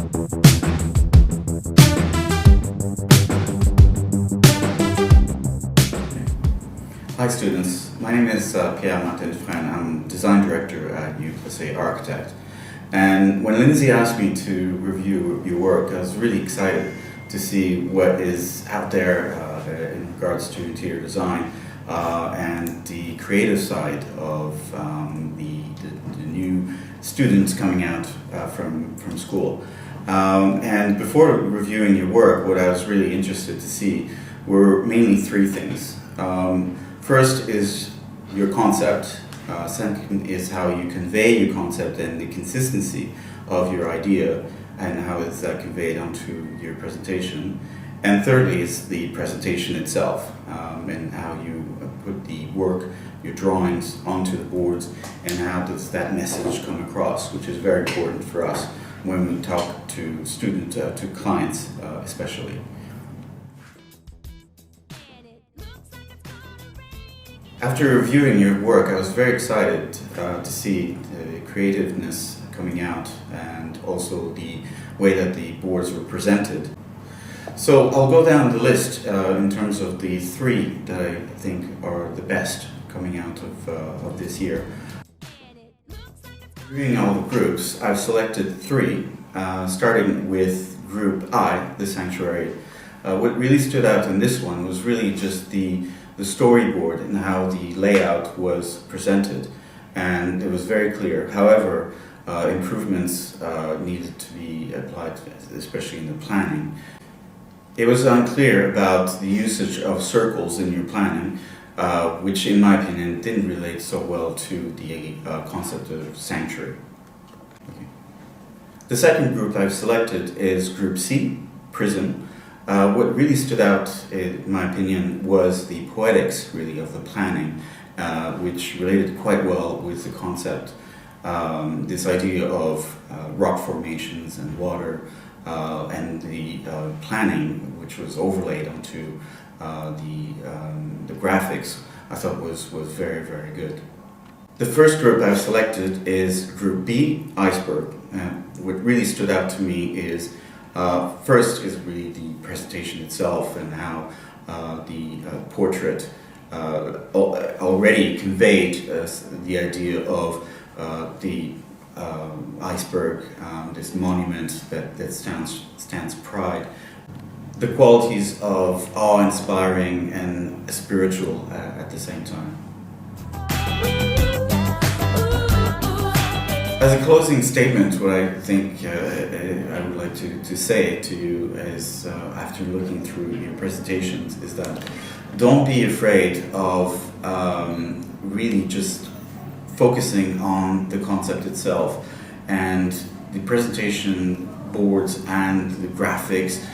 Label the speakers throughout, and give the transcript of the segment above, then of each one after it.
Speaker 1: Hi students, my name is Pierre-Martin Fren. I'm Design Director at U+A Architect. And when Lindsay asked me to review your work, I was really excited to see what is out there in regards to interior design and the creative side of the new students coming out from school. And before reviewing your work, what I was really interested to see were mainly three things. First is your concept. Second is how you convey your concept and the consistency of your idea and how is that conveyed onto your presentation. And thirdly is the presentation itself and how you put the work, your drawings onto the boards and how does that message come across, which is very important for us when we talk to students, to clients especially. After reviewing your work, I was very excited to see the creativeness coming out and also the way that the boards were presented. So I'll go down the list in terms of the three that I think are the best coming out of this year. Reviewing all the groups, I've selected three, starting with Group I, the Sanctuary. What really stood out in this one was really just the storyboard and how the layout was presented, and it was very clear. However, improvements needed to be applied, especially in the planning. It was unclear about the usage of circles in your planning, which in my opinion didn't relate so well to the concept of sanctuary. Okay. The second group I've selected is Group C, Prism. What really stood out, in my opinion, was the poetics, really, of the planning, which related quite well with the concept. This idea of rock formations and water, and the planning, which was overlaid onto the graphics, I thought was very, very good. The first group I've selected is Group B, Iceberg. What really stood out to me is first is really the presentation itself and how the portrait already conveyed the idea of the iceberg, this monument that stands pride. The qualities of awe-inspiring and spiritual at the same time. As a closing statement, what I think I would like to say to you is, after looking through your presentations, is that don't be afraid of really just focusing on the concept itself and the presentation boards and the graphics.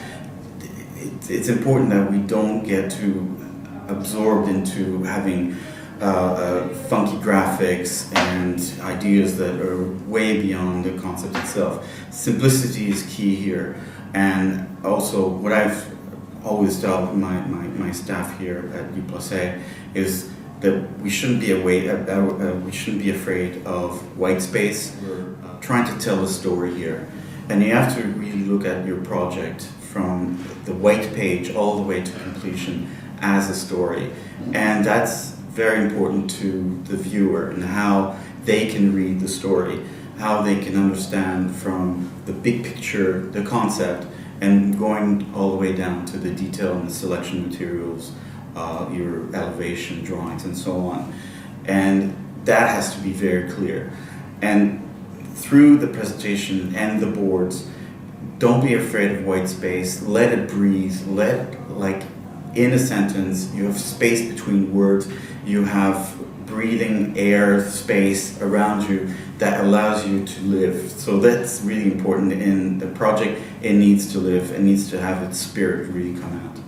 Speaker 1: It's important that we don't get too absorbed into having funky graphics and ideas that are way beyond the concept itself. Simplicity is key here, and also what I've always told my staff here at U+A is that we shouldn't be afraid of white space. We're trying to tell a story here, and you have to really look at your project from the white page all the way to completion as a story, and that's very important to the viewer and how they can read the story, how they can understand from the big picture, the concept, and going all the way down to the detail and the selection materials, your elevation drawings and so on. And that has to be very clear. And through the presentation and the boards, don't be afraid of white space, let it breathe, like in a sentence, you have space between words, you have breathing air, space around you that allows you to live. So that's really important in the project. It needs to live, it needs to have its spirit really come out.